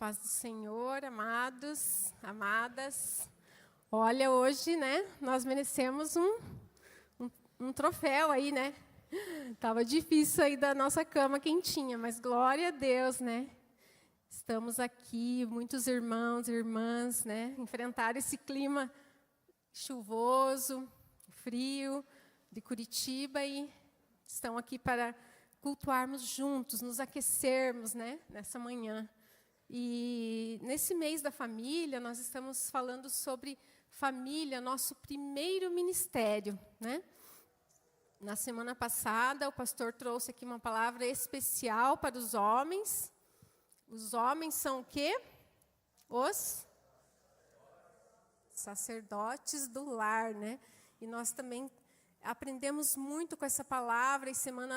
paz do Senhor, amados, amadas. Olha, hoje, né, nós merecemos um troféu aí, né? Tava difícil sair da nossa cama quentinha, mas glória a Deus, né? Estamos aqui, muitos irmãos e irmãs, né? Enfrentar esse clima chuvoso, frio de Curitiba e estão aqui para cultuarmos juntos, nos aquecermos, né? Nessa manhã. E nesse mês da família, nós estamos falando sobre família, nosso primeiro ministério, né? Na semana passada, o pastor trouxe aqui uma palavra especial para os homens. Os homens são o quê? Os sacerdotes do lar, né? E nós também aprendemos muito com essa palavra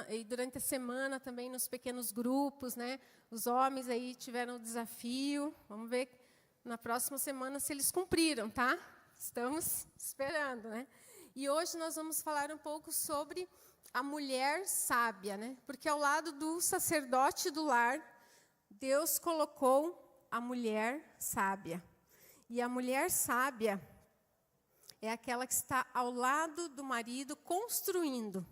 e durante a semana também nos pequenos grupos, né? Os homens aí tiveram o desafio. Vamos ver na próxima semana se eles cumpriram, tá? Estamos esperando, né? E hoje nós vamos falar um pouco sobre a mulher sábia, né? Porque ao lado do sacerdote do lar, Deus colocou a mulher sábia. E a mulher sábia é aquela que está ao lado do marido construindo.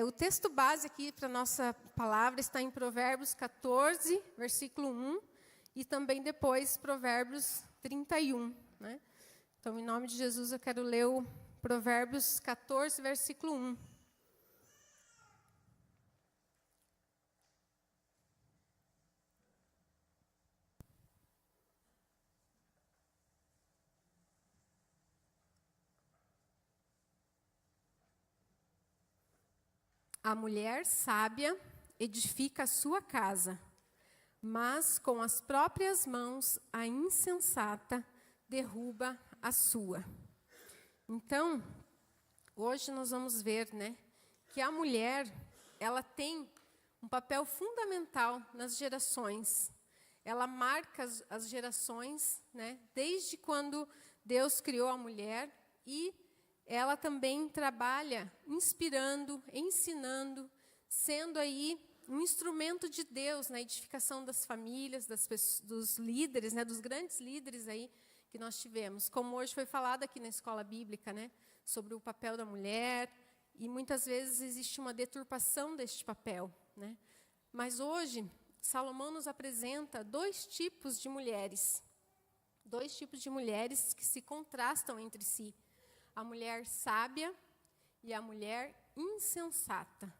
O texto base aqui para a nossa palavra está em Provérbios 14, versículo 1, e também depois Provérbios 31. Né? Então, em nome de Jesus, eu quero ler o Provérbios 14, versículo 1. A mulher sábia edifica a sua casa, mas com as próprias mãos a insensata derruba a sua. Então, hoje nós vamos ver, né, que a mulher, ela tem um papel fundamental nas gerações. Ela marca as gerações, né, desde quando Deus criou a mulher e ela também trabalha inspirando, ensinando, sendo aí um instrumento de Deus na edificação das famílias, dos líderes, né, dos grandes líderes aí que nós tivemos. Como hoje foi falado aqui na escola bíblica, né, sobre o papel da mulher, e muitas vezes existe uma deturpação deste papel, né? Mas hoje Salomão nos apresenta dois tipos de mulheres que se contrastam entre si. A mulher sábia e a mulher insensata.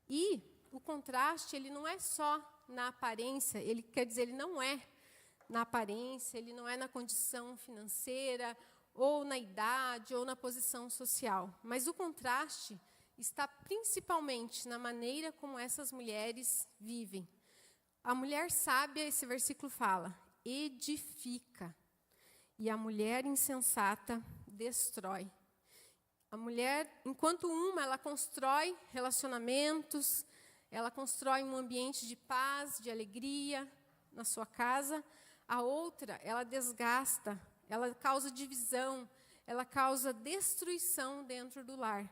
E o contraste, ele não é só na aparência, ele quer dizer, ele não é na aparência, ele não é na condição financeira, ou na idade, ou na posição social. Mas o contraste está principalmente na maneira como essas mulheres vivem. A mulher sábia, esse versículo fala, edifica. E a mulher insensata destrói. A mulher, enquanto ela constrói relacionamentos, ela constrói um ambiente de paz, de alegria na sua casa, a outra, ela desgasta, ela causa divisão, ela causa destruição dentro do lar.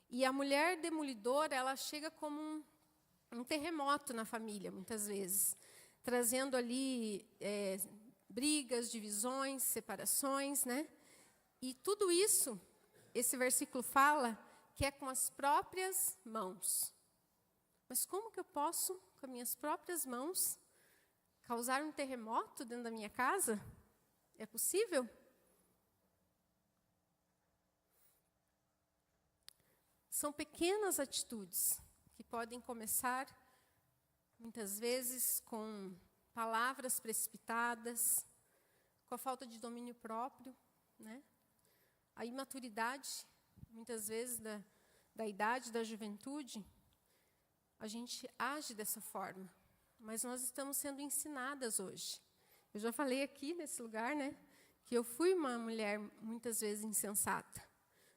E a mulher demolidora, ela chega como um terremoto na família, muitas vezes, trazendo ali brigas, divisões, separações, né? E tudo isso, esse versículo fala que é com as próprias mãos. Mas como que eu posso, com as minhas próprias mãos, causar um terremoto dentro da minha casa? É possível? São pequenas atitudes que podem começar, muitas vezes, com palavras precipitadas, com a falta de domínio próprio, né? A imaturidade, muitas vezes, da idade, da juventude, a gente age dessa forma. Mas nós estamos sendo ensinadas hoje. Eu já falei aqui nesse lugar, né, que eu fui uma mulher muitas vezes insensata.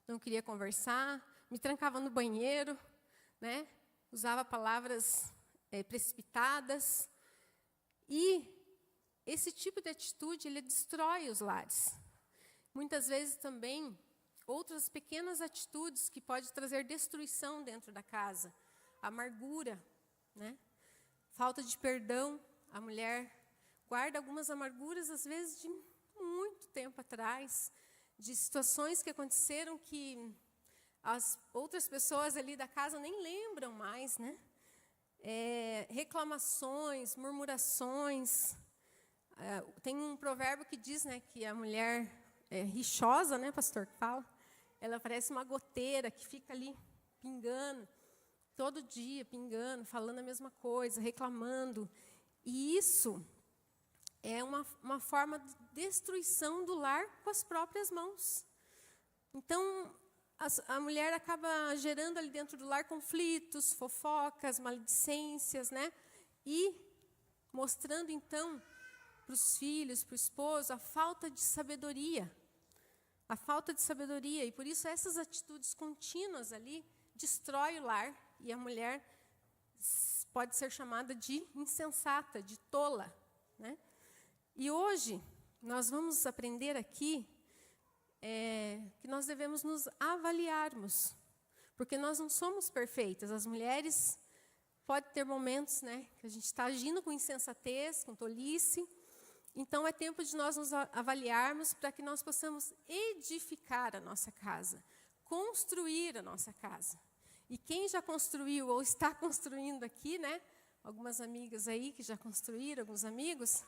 Não queria conversar, me trancava no banheiro, né, usava palavras precipitadas. E esse tipo de atitude, ele destrói os lares. Muitas vezes também, outras pequenas atitudes que podem trazer destruição dentro da casa. Amargura, né? Falta de perdão, a mulher guarda algumas amarguras, às vezes, de muito tempo atrás, de situações que aconteceram que as outras pessoas ali da casa nem lembram mais, né? Reclamações, murmurações. Tem um provérbio que diz, né, que a mulher rixosa, né, pastor, que fala, ela parece uma goteira que fica ali pingando, todo dia pingando, falando a mesma coisa, reclamando. E isso é uma forma de destruição do lar com as próprias mãos. Então, a mulher acaba gerando ali dentro do lar conflitos, fofocas, maledicências, né? E mostrando, então, para os filhos, para o esposo, a falta de sabedoria. A falta de sabedoria. E, por isso, essas atitudes contínuas ali destrói o lar. E a mulher pode ser chamada de insensata, de tola, né? E hoje, nós vamos aprender aqui que nós devemos nos avaliarmos, porque nós não somos perfeitas. As mulheres podem ter momentos, né, que a gente está agindo com insensatez, com tolice. Então, é tempo de nós nos avaliarmos para que nós possamos edificar a nossa casa, construir a nossa casa. E quem já construiu ou está construindo aqui, né, algumas amigas aí que já construíram, alguns amigos,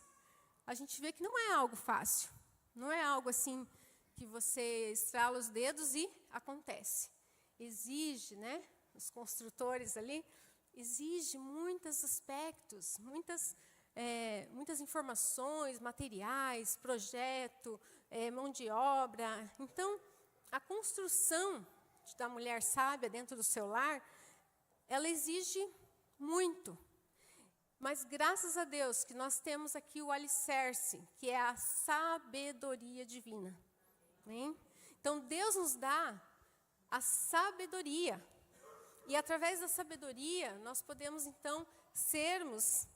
a gente vê que não é algo fácil. Não é algo assim que você estrala os dedos e acontece. Exige, né, os construtores ali, exige muitos aspectos, muitas informações, materiais, projeto, mão de obra. Então, a construção da mulher sábia dentro do seu lar, ela exige muito. Mas, graças a Deus, que nós temos aqui o alicerce, que é a sabedoria divina. Amém? Então, Deus nos dá a sabedoria. E, através da sabedoria, nós podemos, então, sermos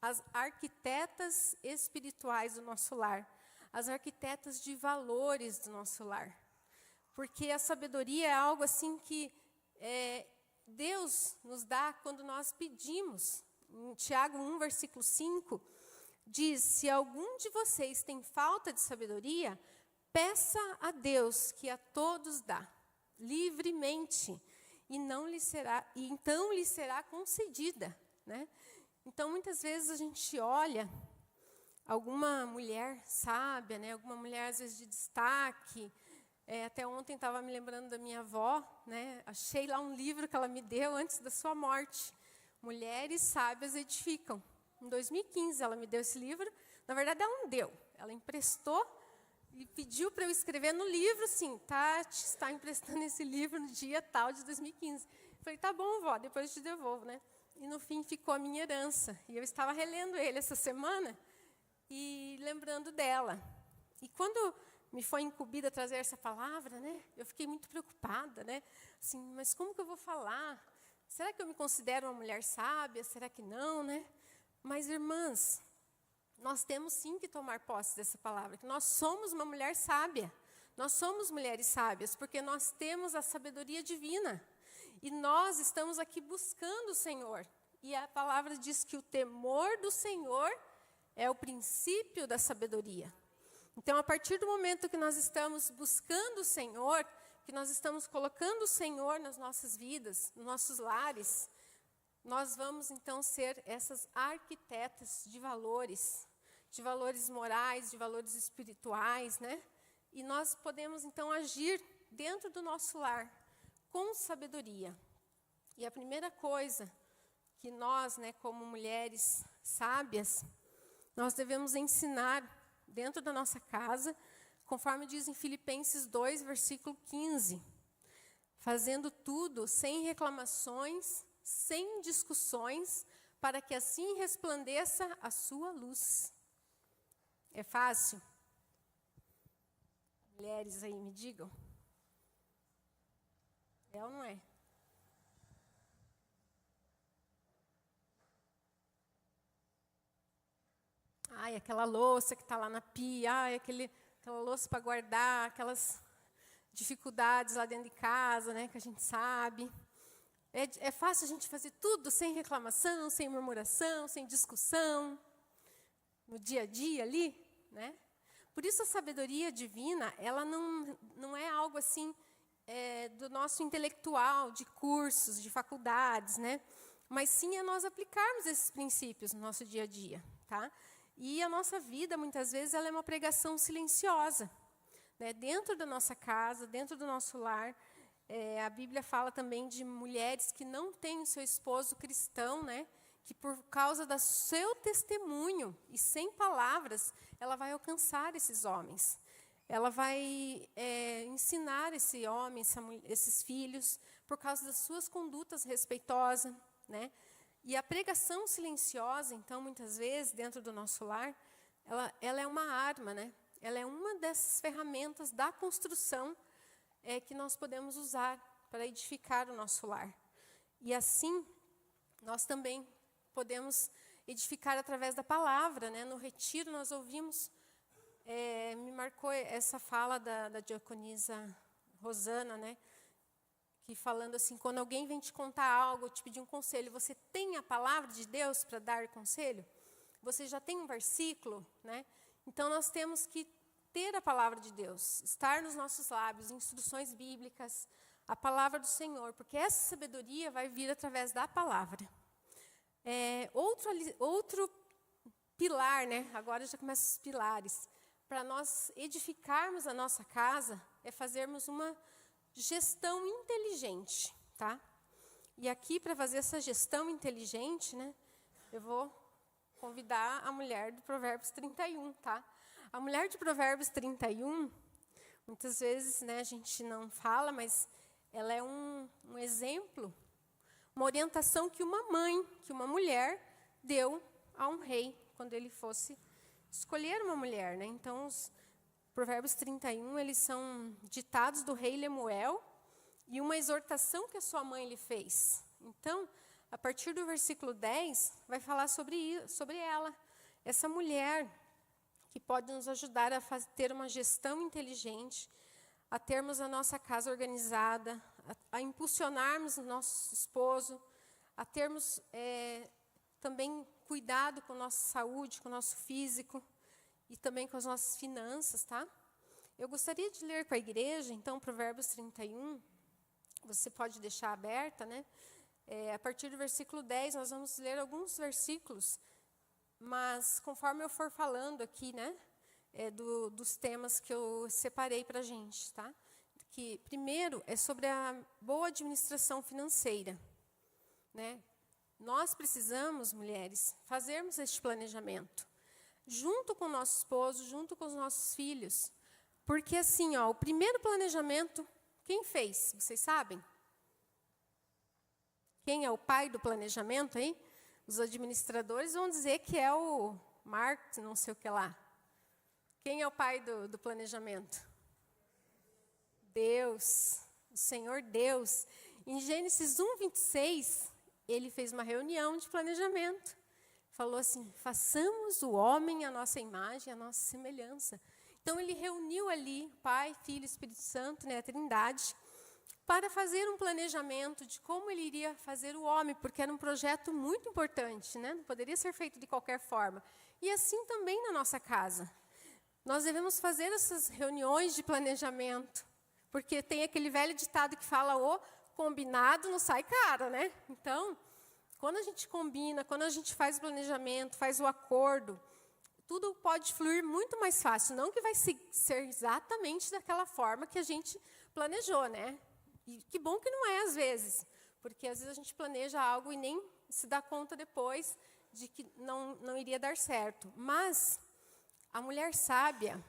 as arquitetas espirituais do nosso lar, as arquitetas de valores do nosso lar. Porque a sabedoria é algo assim que Deus nos dá quando nós pedimos. Em Tiago 1, versículo 5, diz: se algum de vocês tem falta de sabedoria, peça a Deus, que a todos dá, livremente, e então lhe será concedida, né? Então, muitas vezes a gente olha alguma mulher sábia, né? Alguma mulher, às vezes, de destaque. Até ontem estava me lembrando da minha avó, né? Achei lá um livro que ela me deu antes da sua morte. Mulheres Sábias Edificam. Em 2015, ela me deu esse livro. Na verdade, ela não deu. Ela emprestou e pediu para eu escrever no livro, assim, Tati está emprestando esse livro no dia tal de 2015. Eu falei, tá bom, vó, depois eu te devolvo, né? E, no fim, ficou a minha herança. E eu estava relendo ele essa semana e lembrando dela. E quando me foi incumbida a trazer essa palavra, né, eu fiquei muito preocupada, né? Assim, mas como que eu vou falar? Será que eu me considero uma mulher sábia? Será que não, né? Mas, irmãs, nós temos sim que tomar posse dessa palavra, que nós somos uma mulher sábia. Nós somos mulheres sábias, porque nós temos a sabedoria divina. E nós estamos aqui buscando o Senhor. E a palavra diz que o temor do Senhor é o princípio da sabedoria. Então, a partir do momento que nós estamos buscando o Senhor, que nós estamos colocando o Senhor nas nossas vidas, nos nossos lares, nós vamos, então, ser essas arquitetas de valores morais, de valores espirituais, né? E nós podemos, então, agir dentro do nosso lar com sabedoria. E a primeira coisa que nós, né, como mulheres sábias, nós devemos ensinar dentro da nossa casa, conforme diz em Filipenses 2, versículo 15, fazendo tudo sem reclamações, sem discussões, para que assim resplandeça a sua luz. É fácil? Mulheres aí, me digam. É ou não é? Ai, aquela louça que está lá na pia, ai, aquela louça para guardar, aquelas dificuldades lá dentro de casa, né, que a gente sabe. É fácil a gente fazer tudo sem reclamação, sem murmuração, sem discussão. no dia a dia ali, né? Por isso a sabedoria divina, ela não é algo assim do nosso intelectual, de cursos, de faculdades, né? Mas sim é nós aplicarmos esses princípios no nosso dia a dia, tá? E a nossa vida, muitas vezes, ela é uma pregação silenciosa, né? Dentro da nossa casa, dentro do nosso lar. A Bíblia fala também de mulheres que não têm o seu esposo cristão, né? Que por causa do seu testemunho e sem palavras, ela vai alcançar esses homens. Ela vai ensinar esse homem, esses filhos, por causa das suas condutas respeitosas, né? E a pregação silenciosa, então, muitas vezes, dentro do nosso lar, ela é uma arma, né? Ela é uma dessas ferramentas da construção que nós podemos usar para edificar o nosso lar. E assim, nós também podemos edificar através da palavra, né? No retiro nós ouvimos, me marcou essa fala da diaconisa Rosana, né? Que falando assim, quando alguém vem te contar algo, te pedir um conselho, você tem a palavra de Deus para dar conselho? Você já tem um versículo, né? Então nós temos que ter a palavra de Deus, estar nos nossos lábios, instruções bíblicas, a palavra do Senhor, porque essa sabedoria vai vir através da palavra. Outro pilar, né? Agora já começam os pilares. Para nós edificarmos a nossa casa, é fazermos uma gestão inteligente, tá? E aqui, para fazer essa gestão inteligente, né? Eu vou convidar a mulher do Provérbios 31, tá? A mulher de Provérbios 31, muitas vezes, né, a gente não fala, mas ela é um exemplo, uma orientação que uma mulher deu a um rei, quando ele fosse escolher uma mulher, né? Então, os Provérbios 31, eles são ditados do rei Lemuel e uma exortação que a sua mãe lhe fez. Então, a partir do versículo 10, vai falar sobre ela, essa mulher que pode nos ajudar a ter uma gestão inteligente, a termos a nossa casa organizada, a impulsionarmos o nosso esposo, a termos também cuidado com a nossa saúde, com o nosso físico e também com as nossas finanças, tá? Eu gostaria de ler com a igreja, então, Provérbios 31, você pode deixar aberta, né? A partir do versículo 10, nós vamos ler alguns versículos, mas conforme eu for falando aqui, né, dos temas que eu separei para a gente, tá? Que primeiro é sobre a boa administração financeira, né? Nós precisamos, mulheres, fazermos este planejamento, junto com o nosso esposo, junto com os nossos filhos, porque assim, ó, o primeiro planejamento, quem fez? Vocês sabem? Quem é o pai do planejamento aí? Os administradores vão dizer que é o Marx, não sei o que lá. Quem é o pai do planejamento? Deus, o Senhor Deus. Em Gênesis 1, 26, ele fez uma reunião de planejamento. Falou assim, façamos o homem à nossa imagem, à nossa semelhança. Então, ele reuniu ali Pai, Filho e Espírito Santo, né, a Trindade, para fazer um planejamento de como ele iria fazer o homem, porque era um projeto muito importante, né? Não poderia ser feito de qualquer forma. E assim também na nossa casa. Nós devemos fazer essas reuniões de planejamento, porque tem aquele velho ditado que fala, o combinado não sai caro, né? Então, quando a gente combina, quando a gente faz o planejamento, faz o acordo, tudo pode fluir muito mais fácil. Não que vai ser exatamente daquela forma que a gente planejou, né? E que bom que não é, às vezes. Porque, às vezes, a gente planeja algo e nem se dá conta depois de que não iria dar certo. Mas a mulher sábia,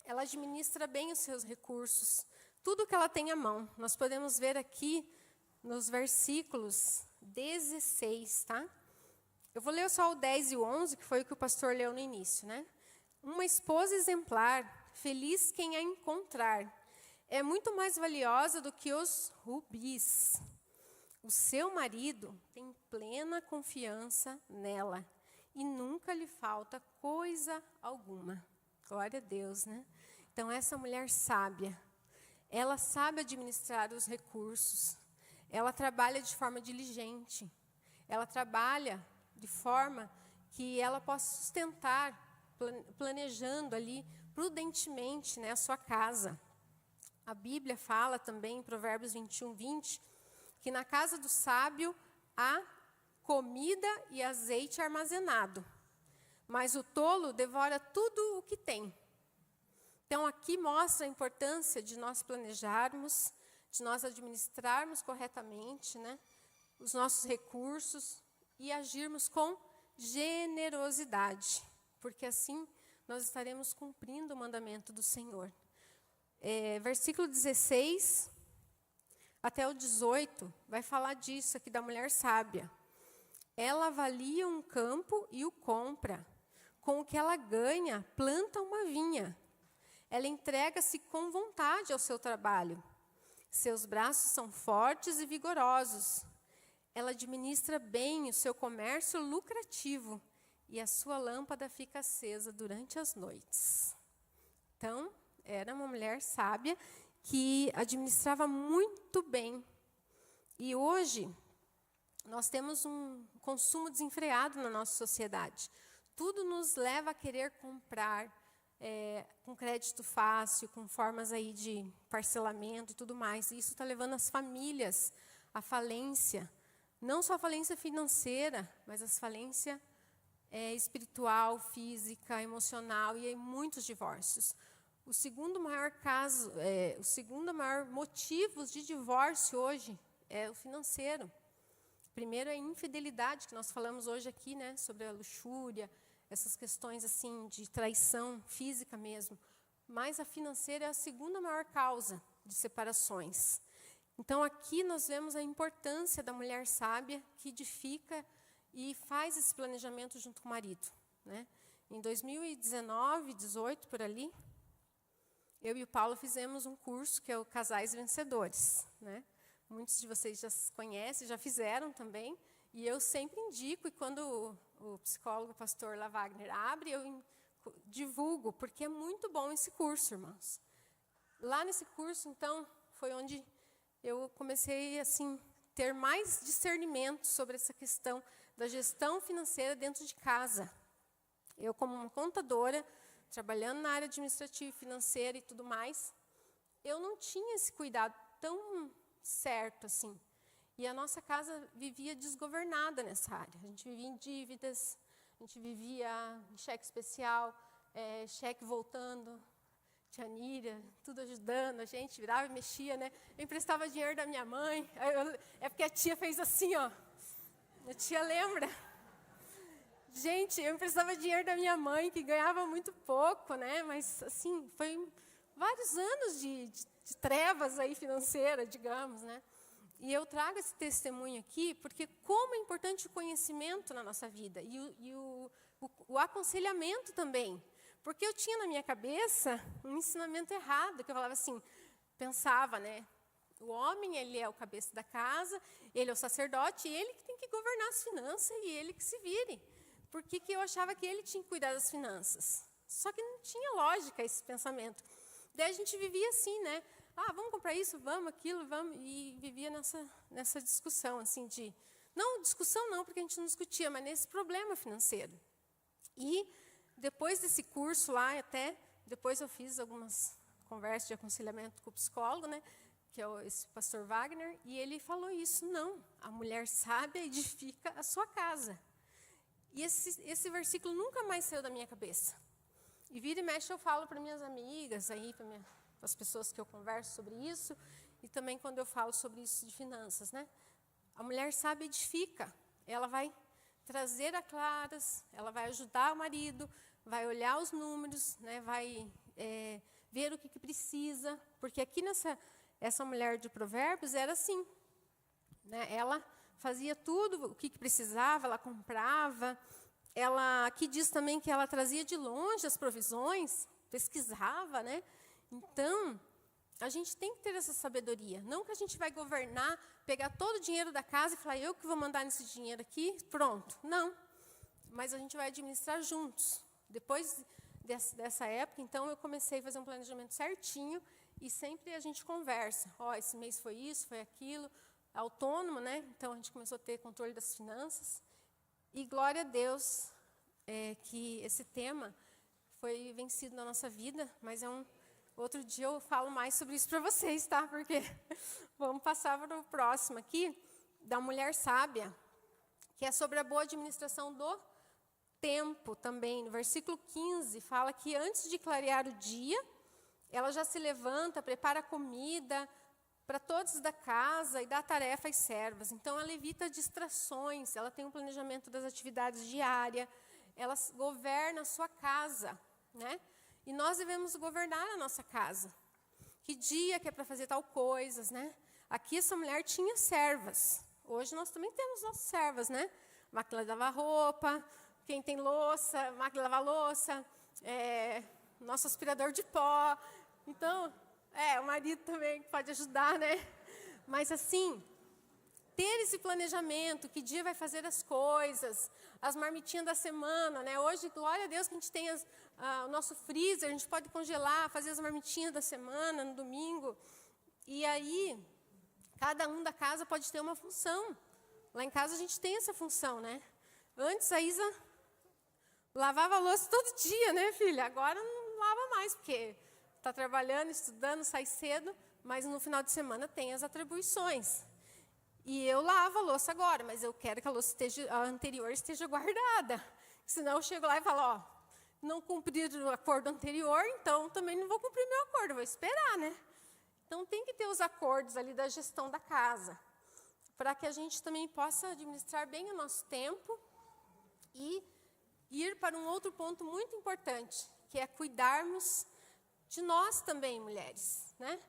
ela administra bem os seus recursos, tudo que ela tem à mão. Nós podemos ver aqui nos versículos 16, tá? Eu vou ler só o 10 e o 11, que foi o que o pastor leu no início, né? Uma esposa exemplar, feliz quem a encontrar, é muito mais valiosa do que os rubis. O seu marido tem plena confiança nela e nunca lhe falta coisa alguma. Glória a Deus, né? Então, essa mulher sábia, ela sabe administrar os recursos, ela trabalha de forma diligente, ela trabalha de forma que ela possa sustentar planejando ali prudentemente, né, a sua casa. A Bíblia fala também, em Provérbios 21:20, que na casa do sábio há comida e azeite armazenado, mas o tolo devora tudo o que tem. Então, aqui mostra a importância de nós planejarmos, de nós administrarmos corretamente, né, os nossos recursos e agirmos com generosidade, porque assim nós estaremos cumprindo o mandamento do Senhor. Versículo 16 até o 18 vai falar disso aqui, da mulher sábia. Ela avalia um campo e o compra. Com o que ela ganha, planta uma vinha. Ela entrega-se com vontade ao seu trabalho. Seus braços são fortes e vigorosos. Ela administra bem o seu comércio lucrativo e a sua lâmpada fica acesa durante as noites. Então, era uma mulher sábia que administrava muito bem. E hoje, nós temos um consumo desenfreado na nossa sociedade. Tudo nos leva a querer comprar com crédito fácil, com formas aí de parcelamento e tudo mais. E isso está levando as famílias à falência. Não só a falência financeira, mas a falência espiritual, física, emocional, e aí muitos divórcios. O segundo maior motivo de divórcio hoje é o financeiro. Primeiro é a infidelidade, que nós falamos hoje aqui, né, sobre a luxúria, essas questões assim de traição física mesmo. Mas a financeira é a segunda maior causa de separações. Então, aqui nós vemos a importância da mulher sábia que edifica e faz esse planejamento junto com o marido, né? Em 2019, 18, por ali, eu e o Paulo fizemos um curso que é o Casais Vencedores, né? Muitos de vocês já conhecem, já fizeram também, e eu sempre indico, e quando o psicólogo, o pastor La Wagner abre, eu divulgo, porque é muito bom esse curso, irmãos. Lá nesse curso, então, foi onde eu comecei assim ter mais discernimento sobre essa questão da gestão financeira dentro de casa. Eu, como uma contadora, trabalhando na área administrativa, financeira e tudo mais, eu não tinha esse cuidado tão certo assim. E a nossa casa vivia desgovernada nessa área. A gente vivia em dívidas, a gente vivia em cheque especial, cheque voltando, tia Níria, tudo ajudando, a gente virava e mexia, né? Eu emprestava dinheiro da minha mãe, é porque a tia fez assim, ó. A tia lembra? Gente, eu emprestava dinheiro da minha mãe, que ganhava muito pouco, né? Mas, assim, foi vários anos de trevas aí financeira, digamos, né? E eu trago esse testemunho aqui, porque como é importante o conhecimento na nossa vida, e o aconselhamento também. Porque eu tinha na minha cabeça um ensinamento errado, que eu falava assim, pensava, né? O homem, ele é o cabeça da casa, ele é o sacerdote, e ele que tem que governar as finanças, e ele que se vire. Porque que eu achava que ele tinha que cuidar das finanças. Só que não tinha lógica esse pensamento. Daí a gente vivia assim, né? Ah, vamos comprar isso, vamos, aquilo, vamos. E vivia nessa discussão, assim, de... Não, discussão não, porque a gente não discutia, mas nesse problema financeiro. E depois desse curso lá, até depois eu fiz algumas conversas de aconselhamento com o psicólogo, né? Que é esse pastor Wagner, e ele falou isso, não, a mulher sábia edifica a sua casa. E esse versículo nunca mais saiu da minha cabeça. E vira e mexe eu falo para minhas amigas, aí, para as pessoas que eu converso sobre isso, e também quando eu falo sobre isso de finanças, né? A mulher sábia edifica, ela vai trazer a claras, ela vai ajudar o marido, vai olhar os números, né? Vai ver o que precisa, porque aqui essa mulher de Provérbios era assim, né? Ela fazia tudo o que precisava, ela comprava. Ela aqui diz também que ela trazia de longe as provisões, pesquisava, né? Então, a gente tem que ter essa sabedoria. Não que a gente vai governar, pegar todo o dinheiro da casa e falar, eu que vou mandar nesse dinheiro aqui, pronto. Não. Mas a gente vai administrar juntos. Depois dessa época, então, eu comecei a fazer um planejamento certinho e sempre a gente conversa. Ó, esse mês foi isso, foi aquilo. Autônomo, né? Então, a gente começou a ter controle das finanças. E glória a Deus que esse tema foi vencido na nossa vida, mas outro dia eu falo mais sobre isso para vocês, tá? Porque vamos passar para o próximo aqui, da mulher sábia, que é sobre a boa administração do tempo também. No versículo 15, fala que antes de clarear o dia, ela já se levanta, prepara comida para todos da casa e dá tarefa às servas. Então, ela evita distrações, ela tem um planejamento das atividades diárias, ela governa a sua casa, né? E nós devemos governar a nossa casa. Que dia que é para fazer tal coisas, né? Aqui essa mulher tinha servas. Hoje nós também temos nossas servas, né? Máquina de lavar roupa, quem tem louça, máquina de lavar louça, nosso aspirador de pó. Então, o marido também pode ajudar, né? Mas assim, ter esse planejamento, que dia vai fazer as coisas, as marmitinhas da semana, né? Hoje, glória a Deus que a gente tem o nosso freezer, a gente pode congelar, fazer as marmitinhas da semana, no domingo. E aí, cada um da casa pode ter uma função. Lá em casa a gente tem essa função, né? Antes a Isa lavava a louça todo dia, né, filha? Agora não lava mais, porque está trabalhando, estudando, sai cedo, mas no final de semana tem as atribuições. E eu lavo a louça agora, mas eu quero que a anterior esteja guardada. Senão eu chego lá e falo, não cumprir o acordo anterior, então também não vou cumprir meu acordo, vou esperar, né? Então tem que ter os acordos ali da gestão da casa, para que a gente também possa administrar bem o nosso tempo e ir para um outro ponto muito importante, que é cuidarmos de nós também, mulheres, né?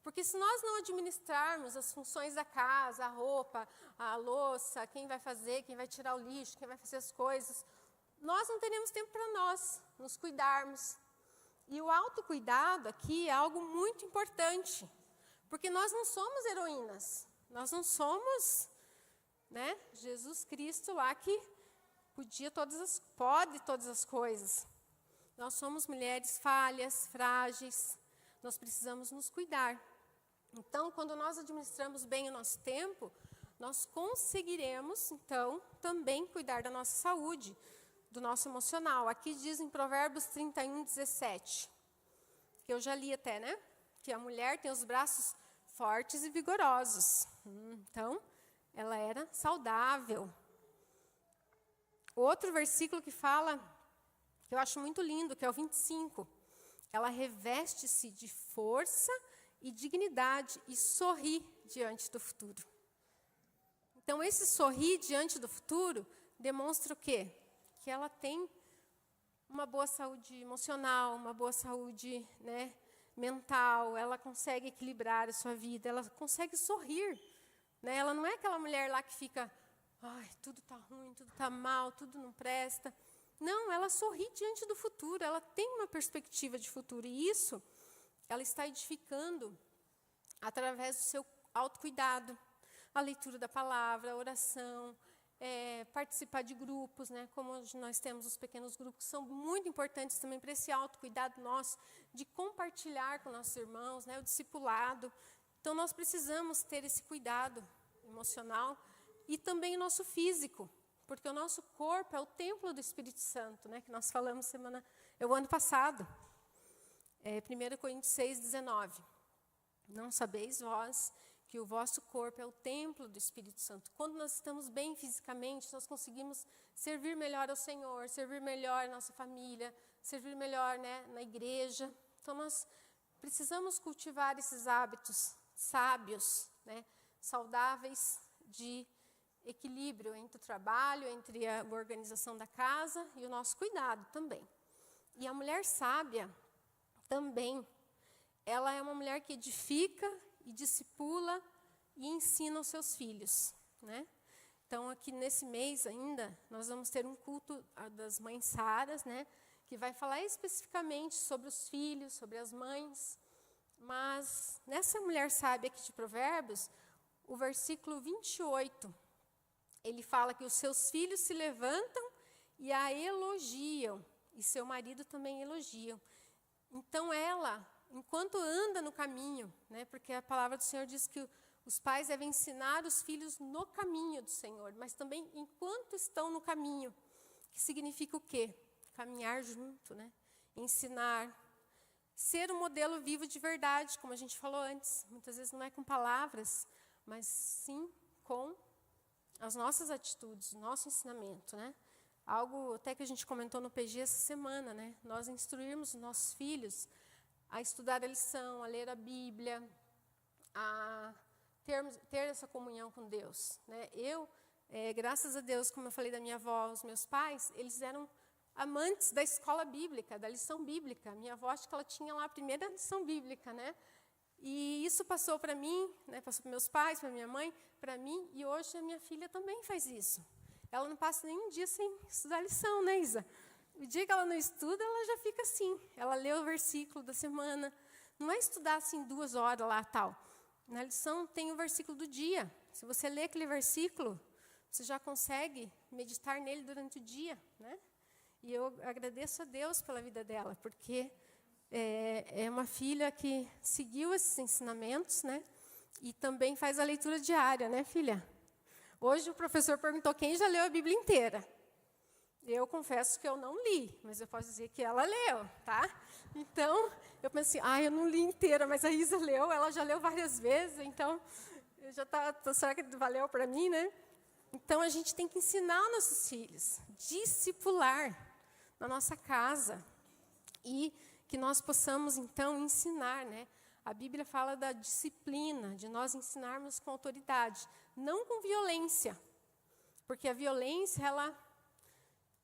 Porque se nós não administrarmos as funções da casa, a roupa, a louça, quem vai fazer, quem vai tirar o lixo, quem vai fazer as coisas, nós não teremos tempo para nós, nos cuidarmos. E o autocuidado aqui é algo muito importante, porque nós não somos heroínas, nós não somos, né, Jesus Cristo lá que pode todas as coisas. Nós somos mulheres falhas, frágeis, nós precisamos nos cuidar. Então, quando nós administramos bem o nosso tempo, nós conseguiremos, então, também cuidar da nossa saúde, do nosso emocional. Aqui diz em Provérbios 31, 17, que eu já li até, né? Que a mulher tem os braços fortes e vigorosos. Então, ela era saudável. Outro versículo que fala, que eu acho muito lindo, que é o 25. Ela reveste-se de força e dignidade e sorri diante do futuro. Então, esse sorrir diante do futuro demonstra o quê? Que ela tem uma boa saúde emocional, uma boa saúde, né, mental, ela consegue equilibrar a sua vida, ela consegue sorrir, né? Ela não é aquela mulher lá que fica, tudo está ruim, tudo está mal, tudo não presta. Não, ela sorri diante do futuro, ela tem uma perspectiva de futuro, e isso ela está edificando através do seu autocuidado, a leitura da palavra, a oração, participar de grupos, né, como hoje nós temos os pequenos grupos, que são muito importantes também para esse autocuidado nosso, de compartilhar com nossos irmãos, né, o discipulado. Então, nós precisamos ter esse cuidado emocional e também o nosso físico, porque o nosso corpo é o templo do Espírito Santo, né, que nós falamos o ano passado. 1 Coríntios 6, 19. Não sabeis vós que o vosso corpo é o templo do Espírito Santo. Quando nós estamos bem fisicamente, nós conseguimos servir melhor ao Senhor, servir melhor a nossa família, servir melhor, né, na igreja. Então, nós precisamos cultivar esses hábitos sábios, né, saudáveis, de equilíbrio entre o trabalho, entre a organização da casa e o nosso cuidado também. E a mulher sábia também, ela é uma mulher que edifica e discipula e ensina os seus filhos, né? Então, aqui nesse mês ainda, nós vamos ter um culto das mães Saras, né? Que vai falar especificamente sobre os filhos, sobre as mães. Mas, nessa mulher sábia aqui de Provérbios, o versículo 28, ele fala que os seus filhos se levantam e a elogiam, e seu marido também elogiam. Então, ela, enquanto anda no caminho, né, porque a palavra do Senhor diz que os pais devem ensinar os filhos no caminho do Senhor, mas também enquanto estão no caminho, que significa o quê? Caminhar junto, né? ensinar, ser um modelo vivo de verdade, como a gente falou antes. Muitas vezes não é com palavras, mas sim com as nossas atitudes, o nosso ensinamento, né? Algo até que a gente comentou no PG essa semana, né? Nós instruirmos os nossos filhos a estudar a lição, a ler a Bíblia, a ter essa comunhão com Deus, né? Graças a Deus, como eu falei da minha avó, os meus pais, eles eram amantes da escola bíblica, da lição bíblica. Minha avó, acho que ela tinha lá a primeira lição bíblica, né? E isso passou para mim, né? Passou para meus pais, para minha mãe, para mim, e hoje a minha filha também faz isso. Ela não passa nenhum dia sem estudar a lição, né, Isa? O dia que ela não estuda, ela já fica assim. Ela lê o versículo da semana. Não é estudar assim 2 horas lá, tal. Na lição tem o versículo do dia. Se você lê aquele versículo, você já consegue meditar nele durante o dia, né? E eu agradeço a Deus pela vida dela, porque é uma filha que seguiu esses ensinamentos, né? E também faz a leitura diária, né, filha? Hoje o professor perguntou quem já leu a Bíblia inteira. Eu confesso que eu não li, mas eu posso dizer que ela leu, tá? Então, eu pensei, eu não li inteira, mas a Isa leu, ela já leu várias vezes, então, eu já será que valeu para mim, né? Então, a gente tem que ensinar nossos filhos, discipular na nossa casa, e que nós possamos, então, ensinar, né? A Bíblia fala da disciplina, de nós ensinarmos com autoridade, não com violência, porque a violência, ela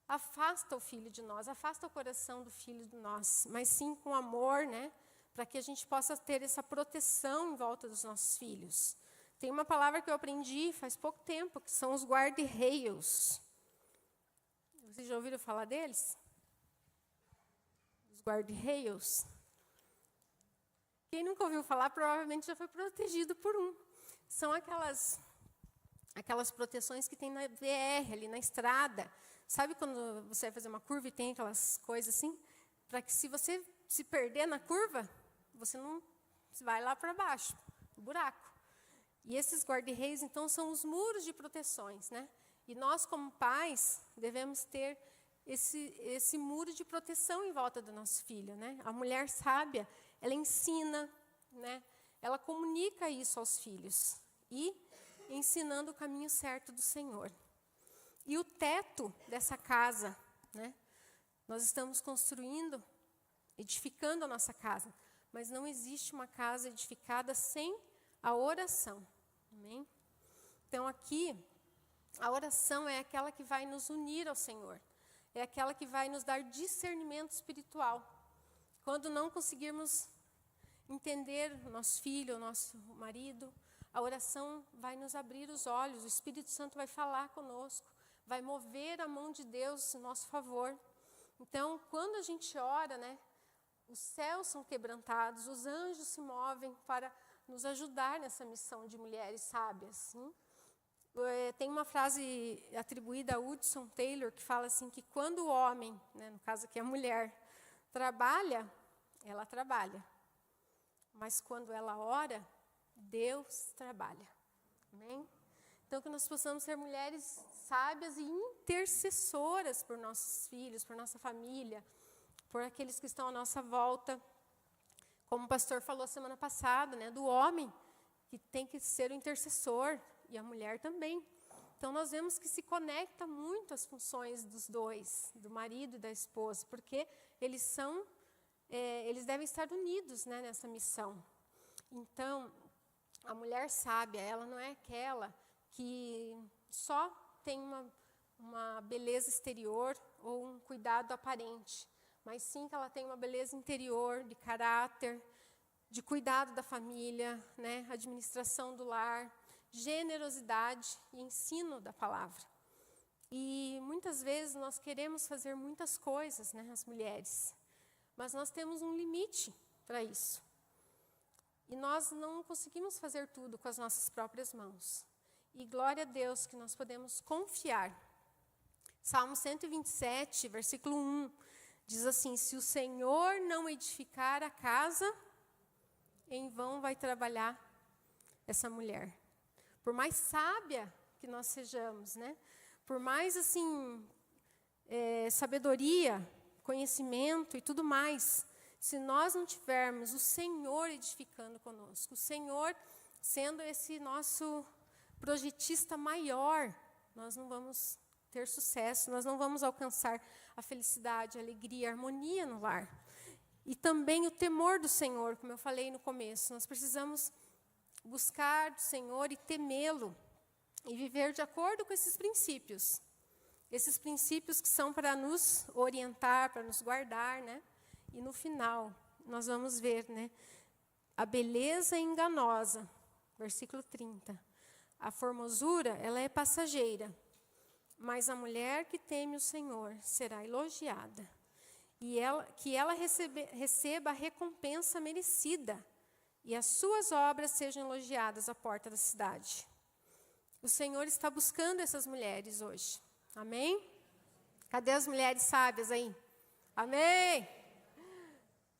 afasta o filho de nós, afasta o coração do filho de nós, mas sim com amor, né? Para que a gente possa ter essa proteção em volta dos nossos filhos. Tem uma palavra que eu aprendi faz pouco tempo, que são os guarda-reios. Vocês já ouviram falar deles? Os guarda-reios. Quem nunca ouviu falar, provavelmente já foi protegido por um. São aquelas proteções que tem na VR, ali na estrada. Sabe quando você vai fazer uma curva e tem aquelas coisas assim? Para que se você se perder na curva, você não vai lá para baixo, no buraco. E esses guarda-reios, então, são os muros de proteções, né? E nós, como pais, devemos ter esse muro de proteção em volta do nosso filho, né? A mulher sábia, ela ensina, né? Ela comunica isso aos filhos e ensinando o caminho certo do Senhor. E o teto dessa casa, né? Nós estamos construindo, edificando a nossa casa, mas não existe uma casa edificada sem a oração. Amém? Então, aqui, a oração é aquela que vai nos unir ao Senhor. É aquela que vai nos dar discernimento espiritual. Quando não conseguirmos entender o nosso filho, o nosso marido, a oração vai nos abrir os olhos, o Espírito Santo vai falar conosco, vai mover a mão de Deus em nosso favor. Então, quando a gente ora, né, os céus são quebrantados, os anjos se movem para nos ajudar nessa missão de mulheres sábias. Tem uma frase atribuída a Hudson Taylor que fala assim, que quando o homem, né, no caso aqui a mulher, trabalha, ela trabalha. Mas quando ela ora, Deus trabalha. Amém? Então, que nós possamos ser mulheres sábias e intercessoras por nossos filhos, por nossa família, por aqueles que estão à nossa volta. Como o pastor falou semana passada, né, do homem, que tem que ser o intercessor, e a mulher também. Então, nós vemos que se conecta muito as funções dos dois, do marido e da esposa, porque eles devem estar unidos, né, nessa missão. Então, a mulher sábia, ela não é aquela que só tem uma beleza exterior ou um cuidado aparente, mas sim que ela tem uma beleza interior, de caráter, de cuidado da família, né, administração do lar, generosidade e ensino da palavra. E muitas vezes nós queremos fazer muitas coisas, né, as mulheres, mas nós temos um limite para isso. E nós não conseguimos fazer tudo com as nossas próprias mãos. E glória a Deus que nós podemos confiar. Salmo 127, versículo 1, diz assim: se o Senhor não edificar a casa, em vão vai trabalhar essa mulher. Por mais sábia que nós sejamos, né? Por mais, assim, sabedoria conhecimento e tudo mais, se nós não tivermos o Senhor edificando conosco, o Senhor sendo esse nosso projetista maior, nós não vamos ter sucesso, nós não vamos alcançar a felicidade, a alegria, a harmonia no lar. E também o temor do Senhor, como eu falei no começo, nós precisamos buscar do Senhor e temê-lo, e viver de acordo com esses princípios que são para nos orientar, para nos guardar, né? E no final, nós vamos ver, né? A beleza é enganosa, versículo 30. A formosura, ela é passageira, mas a mulher que teme o Senhor será elogiada, e que ela receba a recompensa merecida, e as suas obras sejam elogiadas à porta da cidade. O Senhor está buscando essas mulheres hoje. Amém? Cadê as mulheres sábias aí? Amém?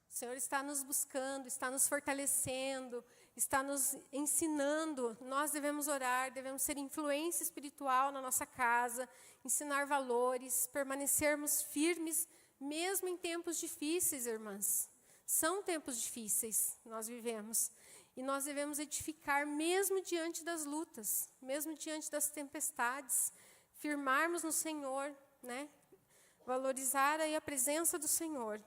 O Senhor está nos buscando, está nos fortalecendo, está nos ensinando. Nós devemos orar, devemos ser influência espiritual na nossa casa, ensinar valores, permanecermos firmes, mesmo em tempos difíceis, irmãs. São tempos difíceis, nós vivemos. E nós devemos edificar mesmo diante das lutas, mesmo diante das tempestades, firmarmos no Senhor, né? Valorizar aí a presença do Senhor.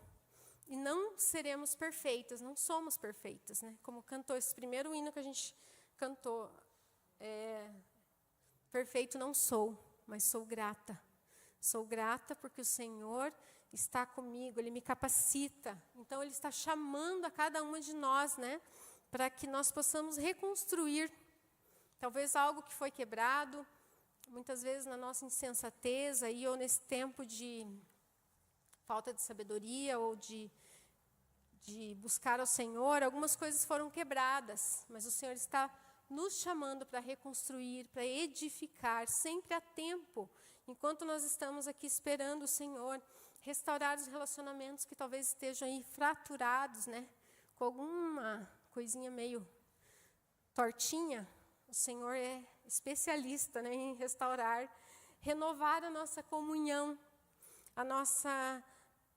E não seremos perfeitas, não somos perfeitas, né? Como cantou esse primeiro hino que a gente cantou. Perfeito não sou, mas sou grata. Sou grata porque o Senhor está comigo, Ele me capacita. Então, Ele está chamando a cada uma de nós, né? Para que nós possamos reconstruir, talvez algo que foi quebrado, muitas vezes na nossa insensatez, aí, ou nesse tempo de falta de sabedoria, ou de buscar ao Senhor, algumas coisas foram quebradas, mas o Senhor está nos chamando para reconstruir, para edificar, sempre a tempo, enquanto nós estamos aqui esperando o Senhor, restaurar os relacionamentos que talvez estejam aí fraturados, né? Com alguma coisinha meio tortinha. O Senhor é especialista, né, em restaurar, renovar a nossa comunhão, a nossa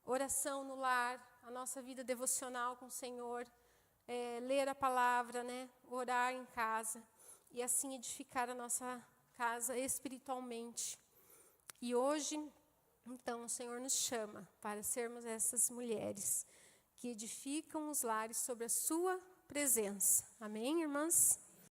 oração no lar, a nossa vida devocional com o Senhor, ler a palavra, né, orar em casa, e assim edificar a nossa casa espiritualmente. E hoje, então, o Senhor nos chama para sermos essas mulheres que edificam os lares sobre a sua presença. Amém, irmãs?